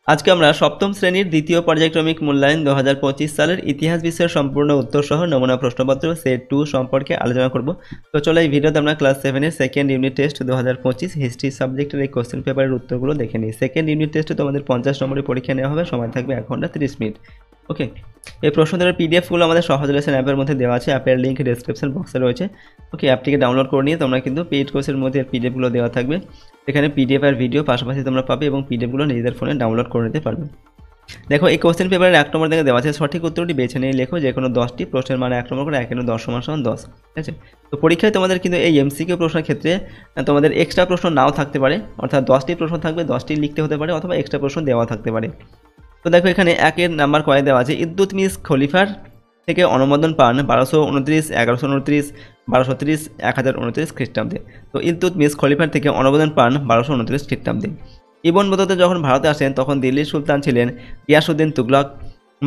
আজকে আমরা সপ্তম শ্রেণীর দ্বিতীয় পর্যায়ক্রমিক মূল্যায়ন 2025 সালের ইতিহাস বিষয়ের সম্পূর্ণ উত্তর সহ নমুনা প্রশ্নপত্র সেট 2 সম্পর্কে আলোচনা করব। তো চলো এই ভিডিওতে আমরা ক্লাস 7 এর সেকেন্ড ইউনিট টেস্ট 2025 হিস্ট্রি সাবজেক্টের এই কোশ্চেন পেপারের উত্তরগুলো দেখে নিই। সেকেন্ড ইউনিট টেস্টে তোমাদের 50 নম্বরের পরীক্ষা নেওয়া হবে, সময় থাকবে 1 ঘন্টা 30 মিনিট। ওকে, এই প্রশ্নদের পিডিএফগুলো আমাদের সহজ লেসন অ্যাপের মধ্যে দেওয়া আছে, অ্যাপের লিঙ্ক ডেসক্রিপশন বক্সে রয়েছে। ওকে, অ্যাপটিকে ডাউনলোড করে নিয়ে তোমরা কিন্তু পেইড কোর্সের মধ্যে পিডিএফগুলো দেওয়া থাকবে, এখানে পিডিএফ আর ভিডিও পাশাপাশি তোমরা পাবে এবং পিডিএফগুলো নিজেদের ফোনে ডাউনলোড করে নিতে পারবে। দেখো, এই কোশ্চেন পেপারের 1 নম্বর থেকে দেওয়া আছে সঠিক উত্তরটি বেছে নিয়ে লেখো যে কোনো 10টি প্রশ্নের মানে 1 নম্বর করে 1 × 10 = 10। ঠিক আছে, তো পরীক্ষায় তোমাদের কিন্তু এই এমসিকিউ প্রশ্নের ক্ষেত্রে তোমাদের এক্সট্রা প্রশ্ন নাও থাকতে পারে, অর্থাৎ 10টি প্রশ্ন থাকবে, 10টি লিখতে হতে পারে অথবা এক্সট্রা প্রশ্ন দেওয়া থাকতে পারে। তো দেখো, এখানে 1 নাম্বার কয়ে দেওয়া আছে ইলতুৎমিশ খলিফার থেকে অনুমোদন পান 1229, 1129, 1230, 1029 খ্রিস্টাব্দে। তো ইলতুৎমিশ খলিফার থেকে অনুমোদন পান 1229 খ্রিস্টাব্দে। ইবন বতুতা যখন ভারতে আসেন তখন দিল্লির সুলতান ছিলেন গিয়াসউদ্দিন তুগলক,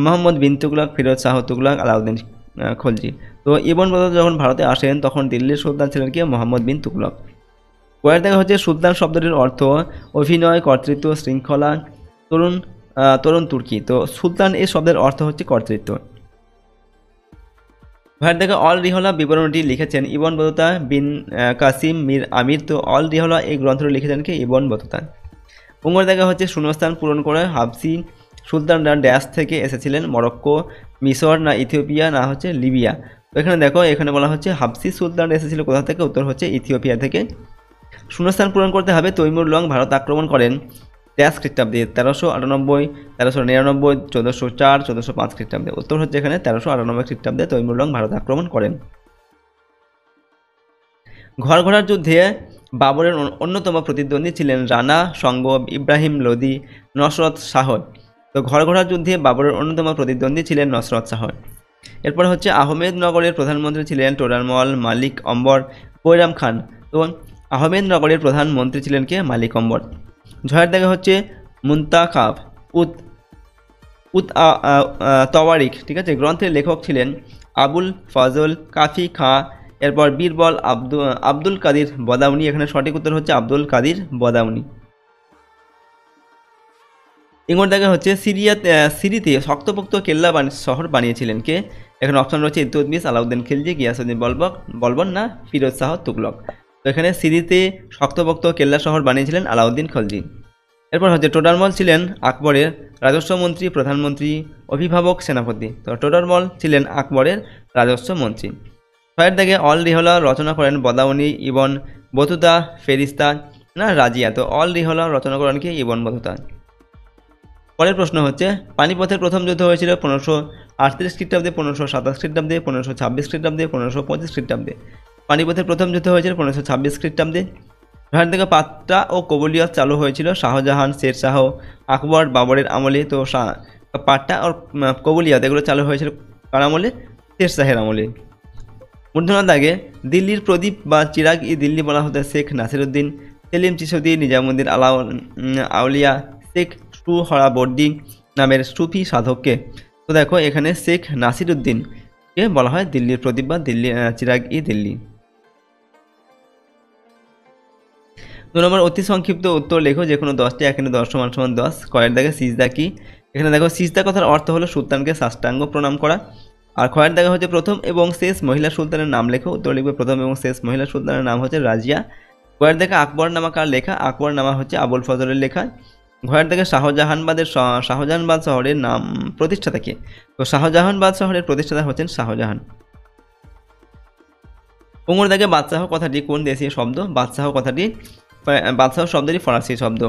মোহাম্মদ বিন তুগলক, ফিরোজ শাহ তুগলক, আলাউদ্দিন খলজি। তো ইবন বতুতা যখন ভারতে আসেন তখন দিল্লির সুলতান ছিলেন কি মোহাম্মদ বিন তুগলক। পরের দেখা হচ্ছে সুলতান শব্দটির অর্থ অভিনয়, কর্তৃত্ব, শৃঙ্খলা, তরুণ তুর্কি। তো সুলতান এই শব্দের অর্থ হচ্ছে কর্তৃত্ব। ভাইয়ের দেখা অল রিহলা বিবরণটি লিখেছেন ইবন বতুতা বিন কাসিম মির আমির। তো অল রিহলা এই গ্রন্থটি লিখেছেন কি ইবন বতুতা। উমর দেখা হচ্ছে শূন্যস্থান পূরণ করে হাবসি সুলতানরা ড্যাশ থেকে এসেছিলেন, মরক্কো, মিশর, না ইথিওপিয়া, না হচ্ছে লিবিয়া। তো এখানে দেখো, এখানে বলা হচ্ছে হাবসি সুলতানরা এসেছিল কোথা থেকে, উত্তর হচ্ছে ইথিওপিয়া থেকে। শূন্যস্থান পূরণ করতে হবে তৈমুর লং ভারত আক্রমণ করেন ড্যাশ খ্রিস্টাব্দে 1398, 1399, 1404, 1405 খ্রিস্টাব্দে। উত্তর হচ্ছে এখানে 1398 খ্রিস্টাব্দে তৈমুর লং ভারত আক্রমণ করেন। ঘরঘরার যুদ্ধে বাবরের অন্যতম প্রতিদ্বন্দ্বী ছিলেন রানা সঙ্গ, ইব্রাহিম লোদি, নসরত শাহ। তো ঘরঘরার যুদ্ধে বাবরের অন্যতম প্রতিদ্বন্দ্বী ছিলেন নসরত শাহ। এরপর হচ্ছে আহমেদনগরের প্রধানমন্ত্রী ছিলেন টোডারমল, মালিক অম্বর, বৈরাম খান। তো আহমেদনগরের প্রধানমন্ত্রী ছিলেন কে, মালিক অম্বর। ঝয়ের দেখা হচ্ছে মুন্তাখাব তওয়ারিক। ঠিক আছে, গ্রন্থের লেখক ছিলেন আবুল ফজল কাফি খাঁ। এরপর বীরবল আব্দুল কাদির বদাউনি। এখানে সঠিক উত্তর হচ্ছে আব্দুল কাদির বদাউনি। ইঙ্গর দেখা হচ্ছে সিরিতে শক্তপোক্ত কেল্লা শহর বানিয়েছিলেন কে। এখানে অপশন রয়েছে ইলতুৎমিশ, আলাউদ্দিন খিলজি, গিয়াসউদ্দিন বলবন, না ফিরোজ শাহ তুগলক। তো এখানে সিরিতে শক্তপোক্ত কেল্লা শহর বানিয়েছিলেন আলাউদ্দিন খলজি। এরপর হচ্ছে টোডারমল ছিলেন আকবরের রাজস্ব মন্ত্রী, প্রধানমন্ত্রী, অভিভাবক, সেনাপতি। তো টোডারমল ছিলেন আকবরের রাজস্ব মন্ত্রী। ছয়ের দাগে অল রিহলা রচনা করেন বদাউনি, ইবন বতুতা, ফেরিস্তা, না রাজিয়া। তো অল রিহলা রচনা করেন কি ইবন বতুতা। পরের প্রশ্ন হচ্ছে পানিপথের প্রথম যুদ্ধ হয়েছিল 1538 খ্রিস্টাব্দে, 1527 খ্রিস্টাব্দে, 1526 খ্রিস্টাব্দে, 1525 খ্রিস্টাব্দে। পানিপথের প্রথম যুদ্ধ হয়েছিল 1526 খ্রিস্টাব্দে। ভারত থেকে পাট্টা ও কবুলিয়ত চালু হয়েছিল শাহজাহান, শের শাহ, আকবর, বাবরের আমলে। তো পাট্টা আর কবুলিয়ত এগুলো চালু হয়েছিল কার আমলে, শের শাহের আমলে। মূর্ধন্য দাগে দিল্লির প্রদীপ বা চিরাগ ই দিল্লি বলা হতো শেখ নাসিরুদ্দিন, সেলিম চিশতি, নিজামুদ্দিন আউলিয়া, শেখ সুহরাবর্দী নামের সুফি সাধককে। তো দেখো, এখানে শেখ নাসিরুদ্দিনকে বলা হয় দিল্লির প্রদীপ বা চিরাগ ই দিল্লি। 2 নম্বর অতি সংক্ষিপ্ত উত্তর লেখো যে কোনো 10টি 1 × 10 = 10। কয়ের দাগে সিজদা কি। এখানে দেখো, সিজদা কথার অর্থ হলো সুলতানকে সাষ্টাঙ্গ প্রণাম করা। আর খয়ের দেখা হচ্ছে প্রথম এবং শেষ মহিলা সুলতানের নাম লেখো। উত্তর লিখবে প্রথম এবং শেষ মহিলা সুলতানের নাম হচ্ছে রাজিয়া। ঘয়ের দেখা আকবর নামা কার লেখা, আকবর নামা হচ্ছে আবুল ফজলের লেখা। ঘয়ের দেখা শাহজাহানবাদ শহরের নাম প্রতিষ্ঠাতা কে। তো শাহজাহানবাদ শহরের প্রতিষ্ঠাতা হচ্ছেন শাহজাহান। উমর দাগে বাদশাহ কথাটি কোন দেশীয় শব্দ, বাদশাহ শব্দটি ফরাসি শব্দ।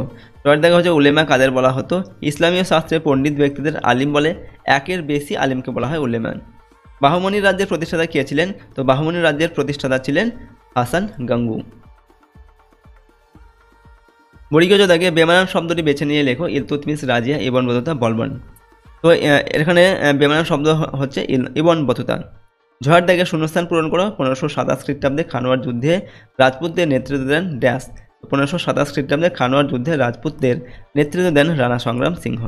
জয়ের দেখা হচ্ছে উলেমা কাদের বলা হতো, ইসলামীয় শাস্ত্রে পণ্ডিত ব্যক্তিদের আলিম বলে, 1-এর বেশি আলিমকে বলা হয় উলেমা। বাহুমনি রাজ্যের প্রতিষ্ঠাতা কে ছিলেন। তো বাহুমনি রাজ্যের প্রতিষ্ঠাতা ছিলেন হাসান গাঙ্গু। বর্গীয় দাগে বেমানান শব্দটি বেছে নিয়ে লেখো ইলতুৎমিশ, রাজিয়া, ইবন বতুতা, বলবন। তো এখানে বেমানান শব্দ হচ্ছে ইবন বতুতা। ঝড় দাগে শূন্যস্থান পূরণ করো 1527 খ্রিস্টাব্দে খানোয়ার যুদ্ধে রাজপুতদের নেতৃত্ব দেন ড্যাশ। 1527 খ্রিস্টাব্দে খানোয়ার যুদ্ধে রাজপুতদের নেতৃত্ব দেন রানা সংগ্রাম সিংহ।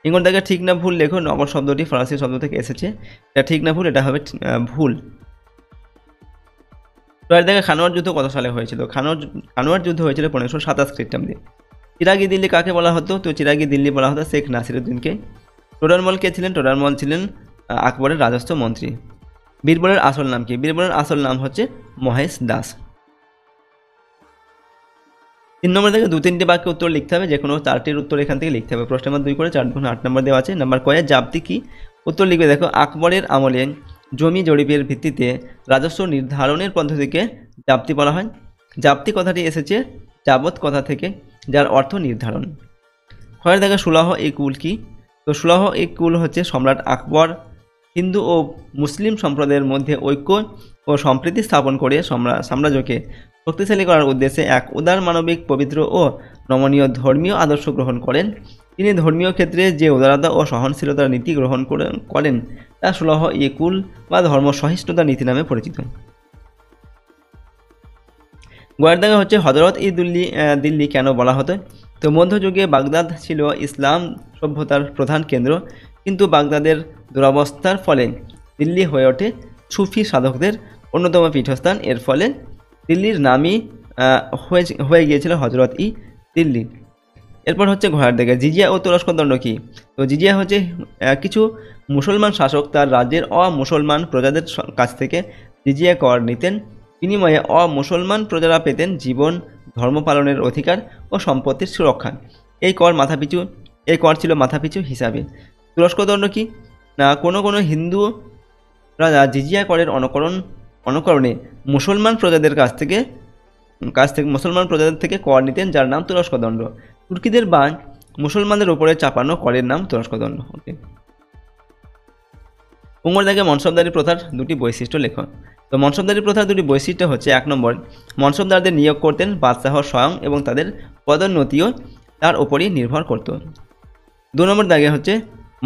ইঙ্গর দাগে ঠিক না ভুল লেখো। নগর শব্দটি ফরাসি শব্দ থেকে এসেছে, এটা ঠিক না ভুল, এটা হবে ভুল। তো এর দাগে খানোয়ার যুদ্ধ কত সালে হয়েছিল। খানোয়ার যুদ্ধ হয়েছিল 1527 খ্রিস্টাব্দে। চিরাগি দিল্লি কাকে বলা হতো? তো চিরাগি দিল্লি বলা হতো শেখ নাসিরুদ্দিনকে। টোডরমল কে ছিলেন? টোডরমল ছিলেন আকবরের রাজস্ব মন্ত্রী। বীরবলের আসল নাম কি? বীরবলের আসল নাম হচ্ছে মহেশ দাস। 3 নম্বর থেকে 2-3টি বাক্যে উত্তর লিখতে হবে, যে কোনো 4টির উত্তর এখান থেকে লিখতে হবে। প্রশ্ন নাম্বার 2 করে 4 গুণ 8 নম্বর দেওয়া আছে। নাম্বার কয়ে জাপ্তি কি? উত্তর লিখবে দেখো, আকবরের আমলে জমি জরিপের ভিত্তিতে রাজস্ব নির্ধারণের পদ্ধতিকে জাপ্তি বলা হয়। জাপ্তি কথাটি এসেছে যাবত কথা থেকে, যার অর্থ নির্ধারণ। খয়ের দেখা সুলাহ ই কুল কি? তো সুলাহ ই কুল হচ্ছে সম্রাট আকবর হিন্দু ও মুসলিম সম্প্রদায়ের মধ্যে ঐক্য ও সম্প্রীতি স্থাপন করে সাম্রাজ্যকে শক্তিশালী করার উদ্দেশ্যে এক উদার মানবিক পবিত্র ও নমনীয় ধর্মীয় আদর্শ গ্রহণ করেন। তিনি ধর্মীয় ক্ষেত্রে যে উদারতা ও সহনশীলতার নীতি গ্রহণ করেন তা সুলাহ ই কুল বা ধর্ম সহিষ্ণুতা নীতি নামে পরিচিত। গয়ের দাগে হচ্ছে হজরত ই দিল্লি কেন বলা হতো? তো মধ্যযুগে বাগদাদ ছিল ইসলাম সভ্যতার প্রধান কেন্দ্র, কিন্তু বাগদাদের দুরবস্থার ফলে দিল্লি হয়ে ওঠে সুফি সাধকদের অন্যতম পীঠস্থান। এর ফলে দিল্লির নামই হয়ে গিয়েছিল হজরত ই দিল্লি। এরপর হচ্ছে ঘোড়ার দিকে জিজিয়া ও তুরস্ক দণ্ড কি? তো জিজিয়া হচ্ছে কিছু মুসলমান শাসক তার রাজ্যের অমুসলমান প্রজাদের কাছ থেকে জিজিয়া কর নিতেন। বিনিময়ে অমুসলমান প্রজারা পেতেন জীবন, ধর্ম পালনের অধিকার ও সম্পত্তির সুরক্ষা। এই কর ছিল মাথাপিছু হিসাবে। তুরস্ক দণ্ড কি? না, কোনো হিন্দু রাজা জিজিয়া করের অনুকরণে মুসলমান প্রজাদের মুসলমান প্রজাদের থেকে কর নিতেন, যার নাম তুরস্ক দণ্ড। তুর্কিদের বা মুসলমানদের উপরে চাপানো করের নাম তুরস্ক দণ্ড। ওকে। উমর দাগে মনসবদারি প্রথার 2টি বৈশিষ্ট্য লেখো। তো মনসবদারি প্রথার 2টি বৈশিষ্ট্য হচ্ছে, 1 নম্বর, মনসবদারদের নিয়োগ করতেন বাদশাহ স্বয়ং এবং তাদের পদোন্নতিও তার উপরই নির্ভর করত। 2 নম্বর দাগে হচ্ছে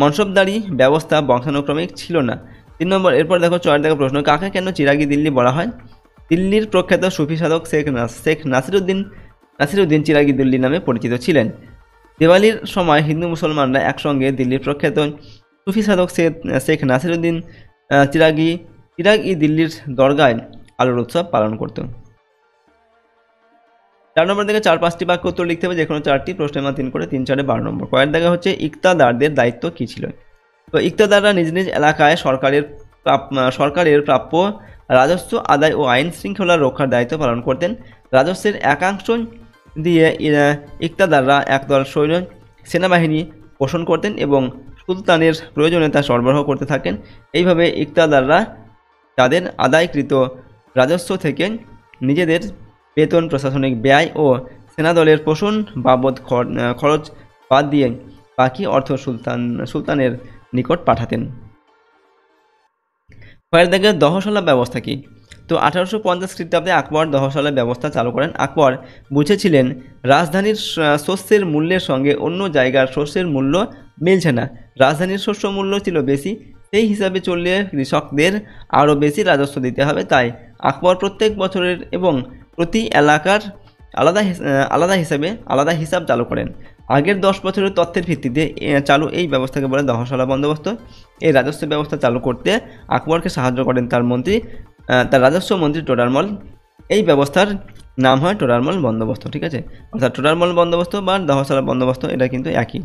মনসবদারি ব্যবস্থা বংশানুক্রমিক ছিল না। 3 নম্বর, এরপর দেখো 4 দাগে প্রশ্ন, কাকে কেন চিরাগি দিল্লি বলা হয়? দিল্লির প্রখ্যাত সুফি সাধক শেখ নাসিরুদ্দিন চিরাগি দিল্লি নামে পরিচিত ছিলেন। দিওয়ালির সময় হিন্দু মুসলমানরা একসঙ্গে দিল্লির প্রখ্যাত সুফি সাধক শেখ নাসিরুদ্দিন চিরাগ-ই দিল্লির দরগায় আলোর উৎসব পালন করত। 4 নম্বর থেকে 4-5টি বাক্য উত্তর লিখতে হবে, যে কোনো 4টি। প্রশ্ন নাম্বার 3 করে 3 4 12 নম্বর। কয়ের দেখা হচ্ছে ইকতাদারদের দায়িত্ব কী ছিল? তো ইকতাদাররা নিজ নিজ এলাকায় সরকারের প্রাপ্য রাজস্ব আদায় ও আইন শৃঙ্খলা রক্ষার দায়িত্ব পালন করতেন। রাজস্বের একাংশ দিয়ে ইকতাদাররা একদল সেনাবাহিনী পোষণ করতেন এবং সুলতানের প্রয়োজনে তা সরবরাহ করতে থাকেন। এইভাবে ইকতাদাররা তাদের আদায়কৃত রাজস্ব থেকে নিজেদের বেতন, প্রশাসনিক ব্যয় ও সেনাদলের পোষণ বাবদ খরচ বাদ দিয়ে বাকি অর্থ সুলতানের নিকট পাঠাতেন। খয়ের দাগে দহশলা ব্যবস্থা কি? তো 1850 খ্রিস্টাব্দে আকবর দহশলা ব্যবস্থা চালু করেন। আকবর বুঝেছিলেন রাজধানীর শস্যের মূল্যের সঙ্গে অন্য জায়গার শস্যের মূল্য মিলছে না। রাজধানীর শস্য মূল্য ছিল বেশি, সেই হিসাবে চললে কৃষকদের আরও বেশি রাজস্ব দিতে হবে। তাই আকবর প্রত্যেক বছরের এবং প্রতি এলাকার আলাদা হিসাব চালু করেন। আগের 10 বছরের তথ্যের ভিত্তিতে চালু এই ব্যবস্থাকে বলে দহশলা বন্দোবস্ত। এই রাজস্ব ব্যবস্থা চালু করতে আকবরকে সাহায্য করেন তার রাজস্ব মন্ত্রী টোডরমল। এই ব্যবস্থার নাম হয় টোডরমল বন্দোবস্ত। ঠিক আছে, অর্থাৎ টোডরমল বন্দোবস্ত বা দহশলা বন্দোবস্ত এটা কিন্তু একই।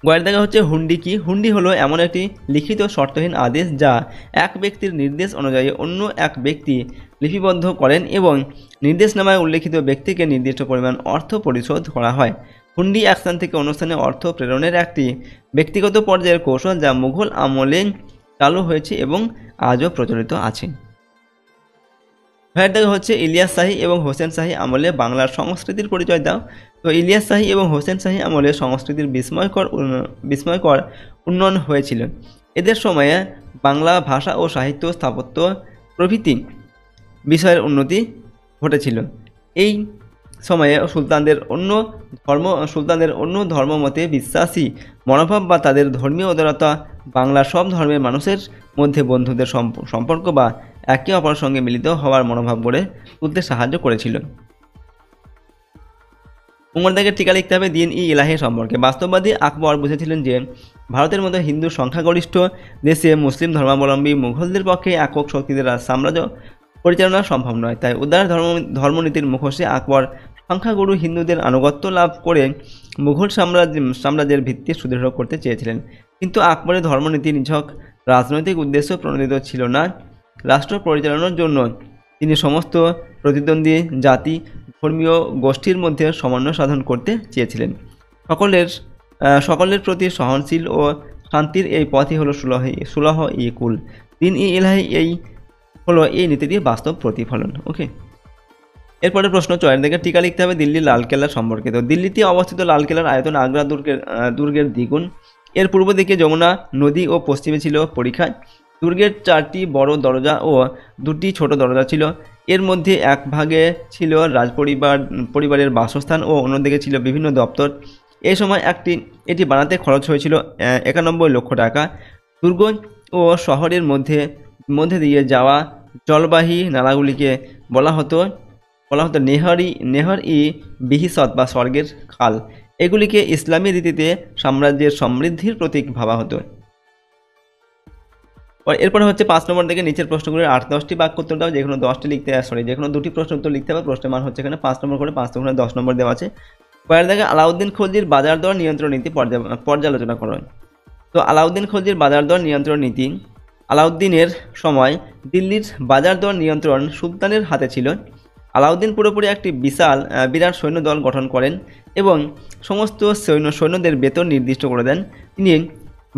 গয়ের দেখা হচ্ছে হুন্ডি কি? হুন্ডি হলো এমন একটি লিখিত শর্তহীন আদেশ যা এক ব্যক্তির নির্দেশ অনুযায়ী অন্য এক ব্যক্তি লিপিবদ্ধ করেন এবং নির্দেশনামায় উল্লেখিত ব্যক্তিকে নির্দিষ্ট পরিমাণ অর্থ পরিশোধ করা হয়। হুন্ডি এক স্থান থেকে অন্য স্থানে অর্থ প্রেরণের একটি ব্যক্তিগত পর্যায়ের কৌশল যা মুঘল আমলে চালু হয়েছে এবং আজও প্রচলিত আছে। ভাইয়ের দেখা হচ্ছে ইলিয়াস শাহী এবং হোসেন শাহী আমলে বাংলার সংস্কৃতির পরিচয় দাও। তো ইলিয়াস শাহী এবং হোসেন শাহী আমলে সংস্কৃতির বিস্ময়কর উন্নয়ন হয়েছিল। এদের সময়ে বাংলা ভাষা ও সাহিত্য, স্থাপত্য প্রভৃতি বিষয়ের উন্নতি ঘটেছিল। এই সময়ে সুলতানদের অন্য ধর্মমতে বিশ্বাসী মনোভাব বা তাদের ধর্মীয় উদারতা বাংলার সব ধর্মের মানুষের মধ্যে বন্ধুদের সম্পর্ক বা একে অপরের সঙ্গে মিলিত হওয়ার মনোভাব গড়ে তুলতে সাহায্য করেছিল। উমর দাগের টিকা লিখতে হবে দিন ই ইলাহি সম্পর্কে। বাস্তববাদী আকবর বুঝেছিলেন যে ভারতের মতো হিন্দু সংখ্যাগরিষ্ঠ দেশে মুসলিম ধর্মাবলম্বী মুঘলদের পক্ষে একক শক্তিদের সাম্রাজ্য পরিচালনা সম্ভব নয়। তাই উদার ধর্মনীতির মুখোশে আকবর সংখ্যাগুরু হিন্দুদের আনুগত্য লাভ করে মুঘল সাম্রাজ্যের ভিত্তি সুদৃঢ় করতে চেয়েছিলেন। কিন্তু আকবরের ধর্মনীতি নিছক রাজনৈতিক উদ্দেশ্য প্রণোদিত ছিল না। রাষ্ট্র পরিচালনার জন্য তিনি সমস্ত প্রতিদ্বন্দ্বী জাতি ধর্মীয় গোষ্ঠীর মধ্যে সমন্বয় সাধন করতে চেয়েছিলেন। সকলের প্রতি সহনশীল ও শান্তির এই পথই হলো সুলহ ই কুল। দিন ই ইলাহি হলো এই নীতিটির বাস্তব প্রতিফলন। ওকে, এরপরে প্রশ্ন 6 থেকে টিকা লিখতে হবে দিল্লির লালকেল্লা সম্পর্কিত। দিল্লিতে অবস্থিত লালকেল্লার আয়তন আগ্রা দুর্গের দ্বিগুণ। এর পূর্ব দিকে যমুনা নদী ও পশ্চিমে ছিল পরিখা। দুর্গের 4টি বড় দরজা ও 2টি ছোট দরজা ছিল। এর মধ্যে এক ভাগে ছিল পরিবারের বাসস্থান ও অন্যদিকে ছিল বিভিন্ন দপ্তর। এই সময় এটি বানাতে খরচ হয়েছিল 91 লক্ষ টাকা। দুর্গ ও শহরের মধ্যে দিয়ে যাওয়া জলবাহী নালাগুলিকে বলা হতো নেহর-ই বিহিসত বা স্বর্গের খাল। এগুলিকে ইসলামী রীতিতে সাম্রাজ্যের সমৃদ্ধির প্রতীক ভাবা হতো। এরপরে হচ্ছে 5 নম্বর থেকে নিচের প্রশ্নগুলির 8-10টি বাক্য উত্তর দাও। যে কোনো 10টি লিখতে যে কোনো 2টি প্রশ্ন উত্তর লিখতে হবে। প্রশ্নের মান হচ্ছে এখানে 5 নম্বর করে, 5 থেকে 10 নম্বর দেওয়া আছে। পরের দেখে আলাউদ্দিন খলজির বাজার দর নিয়ন্ত্রণ নীতি পর্যালোচনা করো। তো আলাউদ্দিন খলজির বাজার দর নিয়ন্ত্রণ নীতি। আলাউদ্দিনের সময় দিল্লির বাজার দর নিয়ন্ত্রণ সুলতানের হাতে ছিল। আলাউদ্দিন পুরোপুরি একটি বিরাট সৈন্যদল গঠন করেন এবং সমস্ত সৈন্যদের বেতন নির্দিষ্ট করে দেন। তিনি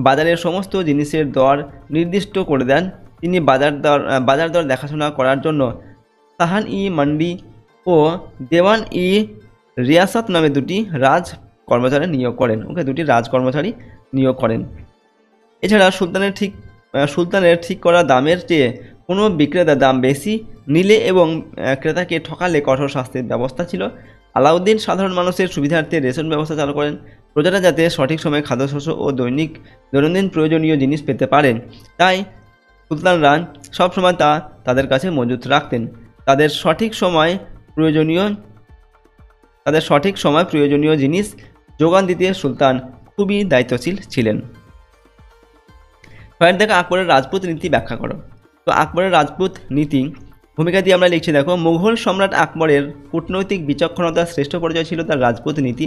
বাজারের সমস্ত জিনিসের দর নির্দিষ্ট করে দেন। তিনি বাজার দর দেখাশোনা করার জন্য সাহান-ই মান্ডি ও দেওয়ান-ই রিয়াসত নামে 2টি রাজ কর্মচারী নিয়োগ করেন। ওকে, 2টি রাজ কর্মচারী নিয়োগ করেন। এছাড়া সুলতানের ঠিক করা দামের চেয়ে কোনো বিক্রেতা দাম বেশি নিলে এবং ক্রেতাকে ঠকালে কঠোর শাস্তির ব্যবস্থা ছিল। আলাউদ্দিন সাধারণ মানুষের সুবিধার্থে রেশন ব্যবস্থা চালু করেন। প্রজারা যাতে সঠিক সময়ে খাদ্যশস্য ও দৈনন্দিন প্রয়োজনীয় জিনিস পেতে পারেন, তাই সুলতানরা সবসময় তাদের কাছে মজুত রাখতেন। তাদের সঠিক সময় প্রয়োজনীয় জিনিস যোগান দিতে সুলতান খুবই দায়িত্বশীল ছিলেন। পরের দেখো আকবরের রাজপুত নীতি ব্যাখ্যা করো। তো আকবরের রাজপুত নীতি ভূমিকা দিয়ে আমরা লিখছি দেখো, মুঘল সম্রাট আকবরের কূটনৈতিক বিচক্ষণতার শ্রেষ্ঠ পর্যায় ছিল তার রাজপুত নীতি।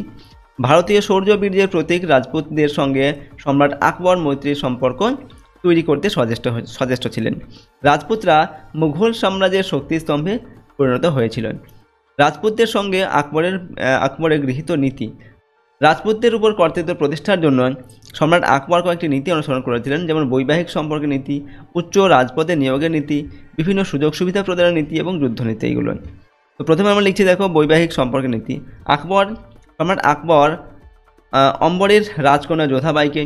ভারতীয় শৌর্য বীর্যের প্রতীক রাজপুতদের সঙ্গে সম্রাট আকবর মৈত্রীর সম্পর্ক তৈরি করতে সচেষ্ট ছিলেন। রাজপুতরা মুঘল সাম্রাজ্যের শক্তিস্তম্ভে পরিণত হয়েছিল। রাজপুতদের সঙ্গে আকবরের গৃহীত নীতি। রাজপুতদের উপর কর্তৃত্ব প্রতিষ্ঠার জন্য সম্রাট আকবর কয়েকটি নীতি অনুসরণ করেছিলেন, যেমন বৈবাহিক সম্পর্কের নীতি, উচ্চ রাজপদে নিয়োগের নীতি, বিভিন্ন সুযোগ সুবিধা প্রদানের নীতি এবং যুদ্ধনীতি। এইগুলো তো প্রথমে আমরা লিখছি দেখো বৈবাহিক সম্পর্কের নীতি। সম্রাট আকবর অম্বরের রাজকন্যা যোধাবাইকে,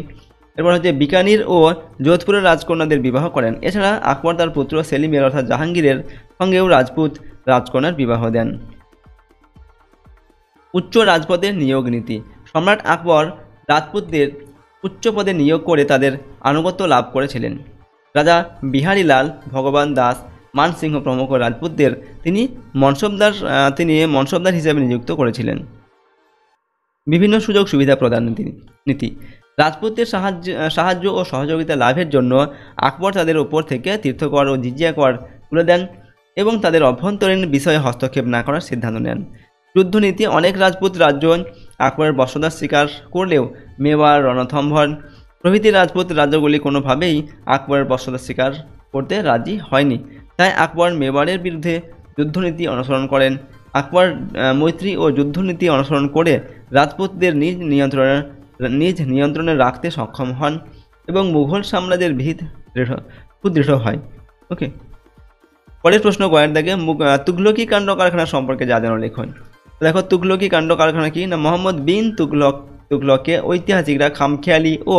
এরপর হচ্ছে বিকানির ও যোধপুরের রাজকন্যাদের বিবাহ করেন। এছাড়া আকবর তার পুত্র সেলিমের অর্থাৎ জাহাঙ্গীরের সঙ্গেও রাজপুত রাজকন্যার বিবাহ দেন। উচ্চ রাজপদে নিয়োগ নীতি। সম্রাট আকবর রাজপুতদের উচ্চ পদে নিয়োগ করে তাদের আনুগত্য লাভ করেছিলেন। রাজা বিহারীলাল, ভগবান দাস, মানসিংহ প্রমুখ রাজপুতদের তিনি মনসবদার হিসেবে নিযুক্ত করেছিলেন। বিভিন্ন সুযোগ সুবিধা প্রদান নীতি। রাজপুতদের সাহায্য ও সহযোগিতা লাভের জন্য আকবর তাদের উপর থেকে তীর্থকর ও জিজিয়া কর তুলে দেন এবং তাদের অভ্যন্তরীণ বিষয়ে হস্তক্ষেপ না করার সিদ্ধান্ত নেন। যুদ্ধনীতি। অনেক রাজপুত রাজ্য আকবরের বর্ষদাস স্বীকার করলেও মেওয়ার, রণথম্ভর প্রভৃতি রাজপুত রাজ্যগুলি কোনোভাবেই আকবরের বর্ষদাস স্বীকার করতে রাজি হয়নি। তাই আকবর মেওয়ারের বিরুদ্ধে যুদ্ধনীতি অনুসরণ করেন। আকবর মৈত্রী ও যুদ্ধনীতি অনুসরণ করে রাজপুতদের নিজ নিয়ন্ত্রণে রাখতে সক্ষম হন এবং মুঘল সাম্রাজ্যের ভিত সুদৃঢ় হয়। ওকে, পরের প্রশ্ন গয়ের দাগে তুঘলকি কাণ্ড কারখানা সম্পর্কে যা জানো লিখুন। দেখো তুঘলকি কাণ্ড কারখানা কি না, মোহাম্মদ বিন তুঘলককে ঐতিহাসিকরা খামখেয়ালি ও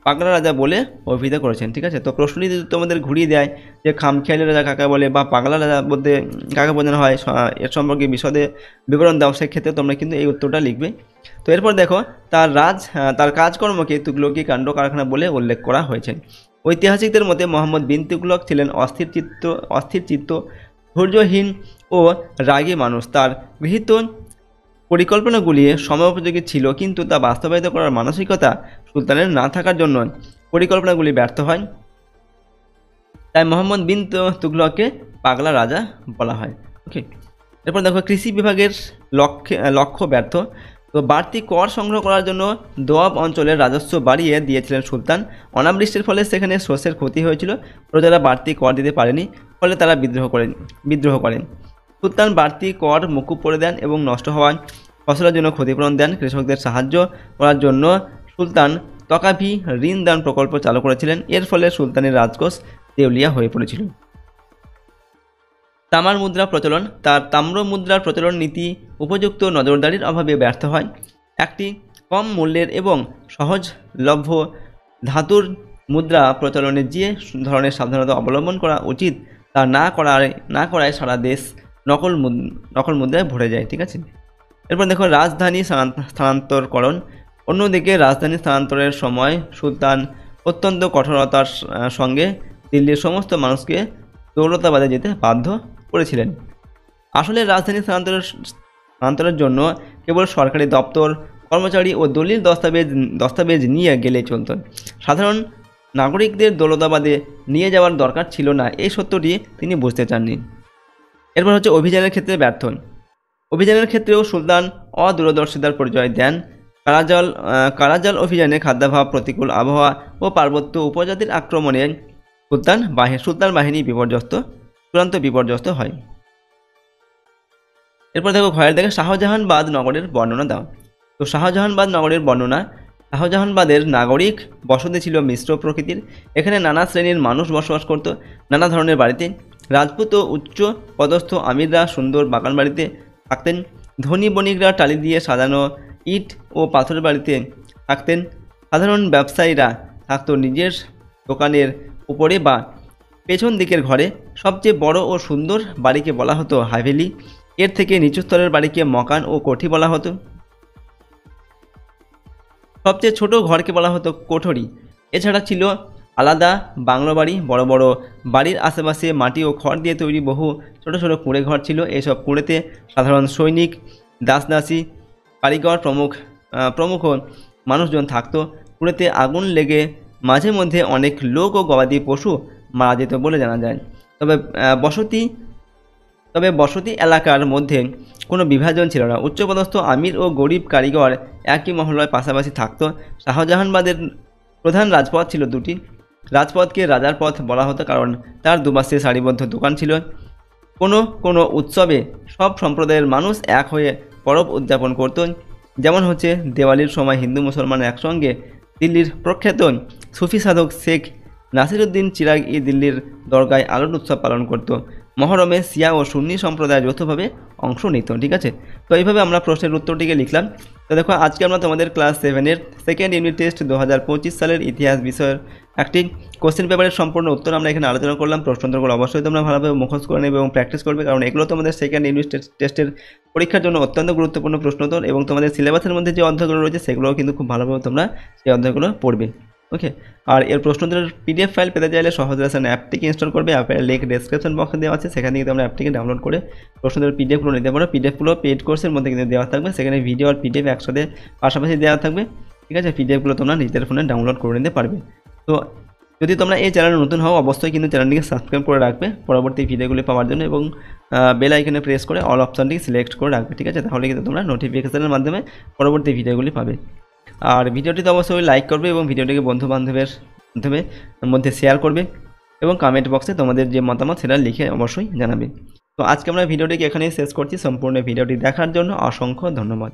পাগলা রাজা বলে অভিহিত করেছেন। ঠিক আছে, তো প্রশ্নটি যদি তোমাদের ঘুরিয়ে দেয় যে খামখেয়ালি রাজা কাকে বলে বা পাগলা রাজা বলতে কাকে বোঝানো হয়, এর সম্পর্কে বিশদে বিবরণ দাও, সেক্ষেত্রে তোমরা কিন্তু এই উত্তরটা লিখবে। তো এরপর দেখো তার কাজকর্মকে তুঘলকি কাণ্ড কারখানা বলে উল্লেখ করা হয়েছে। ঐতিহাসিকদের মতে মোহাম্মদ বিন তুঘলক ছিলেন অস্থির চিত্ত, ধৈর্যহীন ও রাগী মানুষ। তার গৃহীত পরিকল্পনাগুলি সময়োপযোগী ছিল, কিন্তু তা বাস্তবায়িত করার মানসিকতা সুলতানের না থাকার জন্য পরিকল্পনাগুলি ব্যর্থ হয়। তাই মোহাম্মদ বিন তুঘলককে পাগলা রাজা বলা হয়। ওকে, এরপর দেখো কৃষি বিভাগের লক্ষ্য ব্যর্থ। তো বাড়তি কর সংগ্রহ করার জন্য দোয়াব অঞ্চলের রাজস্ব বাড়িয়ে দিয়েছিলেন সুলতান। অনাবৃষ্টির ফলে সেখানে শস্যের ক্ষতি হয়েছিল, প্রজারা বাড়তি কর দিতে পারেনি, ফলে তারা বিদ্রোহ করেন। সুলতান বাড়তি কর মকুব করে দেন এবং নষ্ট হওয়া ফসলের জন্য ক্ষতিপূরণ দেন। কৃষকদের সাহায্য করার জন্য সুলতান তকাভি ঋণ দান প্রকল্প চালু করেছিলেন। এর ফলে সুলতানের রাজকোষ দেউলিয়া হয়ে পড়েছিল। তামার মুদ্রা প্রচলন। তার তাম্র মুদ্রার প্রচলন নীতি উপযুক্ত নজরদারির অভাবে ব্যর্থ হয়। একটি কম মূল্যের এবং সহজলভ্য ধাতুর মুদ্রা প্রচলনে যে ধরনের সাবধানতা অবলম্বন করা উচিত তা না করায় সারা দেশ নকল মুদ্রায় ভরে যায়। ঠিক আছে, এরপর দেখো রাজধানী স্থানান্তরকরণ। অন্যদিকে রাজধানী স্থানান্তরের সময় সুলতান অত্যন্ত কঠোরতার সঙ্গে দিল্লির সমস্ত মানুষকে দৌলতাবাদে যেতে বাধ্য করেছিলেন। আসলে রাজধানী স্থানান্তরের জন্য কেবল সরকারি দপ্তর, কর্মচারী ও দলিল দস্তাবেজ নিয়ে গেলে চলত। সাধারণ নাগরিকদের দৌলতাবাদে নিয়ে যাওয়ার দরকার ছিল না, এই সত্যটি তিনি বুঝতে চাননি। এরপর হচ্ছে অভিযানের ক্ষেত্রে ব্যর্থ। অভিযানের ক্ষেত্রেও সুলতান অদূরদর্শিতার পরিচয় দেন। কারাজাল অভিযানে খাদ্যাভাব, প্রতিকূল আবহাওয়া ও পার্বত্য উপজাতির আক্রমণে সুলতান বাহিনী চূড়ান্ত বিপর্যস্ত হয়। এরপর দেখো ঘরের দেখে শাহজাহানবাদ নগরের বর্ণনা দাও। তো শাহজাহানবাদ নগরের বর্ণনা। শাহজাহানবাদের নাগরিক বসতি ছিল মিশ্র প্রকৃতির। এখানে নানা শ্রেণীর মানুষ বসবাস করত, নানা ধরনের বাড়িতে। রাজপুত ও উচ্চ পদস্থ আমিররা সুন্দর বাগান বাড়িতে থাকতেন। ধনী বণিকরা টালি দিয়ে সাজানো ইট ও পাথরের বাড়িতে থাকতেন। সাধারণ ব্যবসায়ীরা থাকত নিজের দোকানের উপরে বা পেছন দিকের ঘরে। সবচেয়ে বড় ও সুন্দর বাড়িকে বলা হতো হাভেলি। এর থেকে নিচু স্তরের বাড়িকে মকান ও কোঠি বলা হতো। সবচেয়ে ছোট ঘরকে বলা হতো কোঠরি। এছাড়া ছিল আলাদা বাংলো বাড়ি। বড় বড় বাড়ির আশেপাশে মাটি ও খড় দিয়ে তৈরি বহু ছোট ছোট কুঁড়ে ঘর ছিল। এইসব কুঁড়েতে সাধারণ সৈনিক, দাসদাসী, কারিগর প্রমুখ মানুষজন থাকতো। কুঁড়েতে আগুন লেগে মাঝে মধ্যে অনেক লোক ও গবাদি পশু মারা যেত বলে জানা যায়। তবে বসতি এলাকার মধ্যে কোনো বিভাজন ছিল না। উচ্চপদস্থ আমির ও গরিব কারিগর একই মহল্লায় পাশাপাশি থাকত। শাহজাহানবাদের প্রধান রাজপথ ছিল দুটি। রাজপথকে রাজার পথ বলা হতো কারণ তার দুপাশে সারিবদ্ধ দোকান ছিল। কোনো উৎসবে সব সম্প্রদায়ের মানুষ এক হয়ে পরব উদযাপন করত। যেমন হচ্ছে দেওয়ালির সময় হিন্দু মুসলমান একসঙ্গে দিল্লির প্রখ্যাত সুফি সাধক শেখ নাসিরুদ্দিন চিরাগ দিল্লির দরগায় আলোর উৎসব পালন করত। মহরমে শিয়া ও সুন্নি সম্প্রদায় যৌথভাবে অংশ নিত। ঠিক আছে, তো এইভাবে আমরা প্রশ্নের উত্তরটিকে লিখলাম। তো দেখো আজকে আমরা তোমাদের ক্লাস 7-এর সেকেন্ড ইউনিট টেস্ট 2025 সালের ইতিহাস বিষয়ের একটি কোশ্চেন পেপারের সম্পূর্ণ উত্তর আমরা এখানে আলোচনা করলাম। প্রশ্নোত্তরগুলো অবশ্যই তোমরা ভালোভাবে মুখস্থ করে নেবে এবং প্র্যাকটিস করবে, কারণ এগুলো তোমাদের সেকেন্ড ইউনিট টেস্টের পরীক্ষার জন্য অত্যন্ত গুরুত্বপূর্ণ প্রশ্নোত্তর। এবং তোমাদের সিলেবাসের মধ্যে যে অধ্যায়গুলো রয়েছে সেগুলোও কিন্তু খুব ভালোভাবে তোমরা সেই অধ্যায়গুলো পড়বে। ওকে, আর এর প্রশ্নোত্তরের পিডিএফ ফাইল পেতে চাইলে সহজ রেশন অ্যাপটিকে ইনস্টল করবে। অ্যাপের লিঙ্ক ডেসক্রিপশন বক্সে দেওয়া আছে, সেখান থেকে তোমরা অ্যাপটিকে ডাউনলোড করে প্রশ্নোত্তরের পিডিএফগুলো নিতে পারো। পিডিএফগুলো পেড কোর্সের মধ্যে কিন্তু দেওয়া থাকবে, সেখানে ভিডিও আর পিডিএফ একসাথে পাশাপাশি দেওয়া থাকবে। ঠিক আছে, পিডিএফগুলো তোমরা নিজেদের ফোনে ডাউনলোড করে নিতে পারবে। তো যদি তোমরা এই চ্যানেলে নতুন হও অবশ্যই কিন্তু চ্যানেলটিকে সাবস্ক্রাইব করে রাখবে পরবর্তী ভিডিওগুলি পাওয়ার জন্য, এবং বেল আইকনে প্রেস করে অল অপশনটি সিলেক্ট করে রাখবে। ঠিক আছে, তাহলে কিন্তু তোমরা নোটিফিকেশনের মাধ্যমে পরবর্তী ভিডিওগুলি পাবে। আর ভিডিওটিতে অবশ্যই লাইক করবে এবং ভিডিওটিকে বন্ধু বান্ধবের মধ্যে শেয়ার করবে এবং কমেন্ট বক্সে তোমাদের যে মতামত সেটা লিখে অবশ্যই জানাবে। তো আজকে আমরা ভিডিওটিকে এখানেই শেষ করছি। সম্পূর্ণ ভিডিওটি দেখার জন্য অসংখ্য ধন্যবাদ।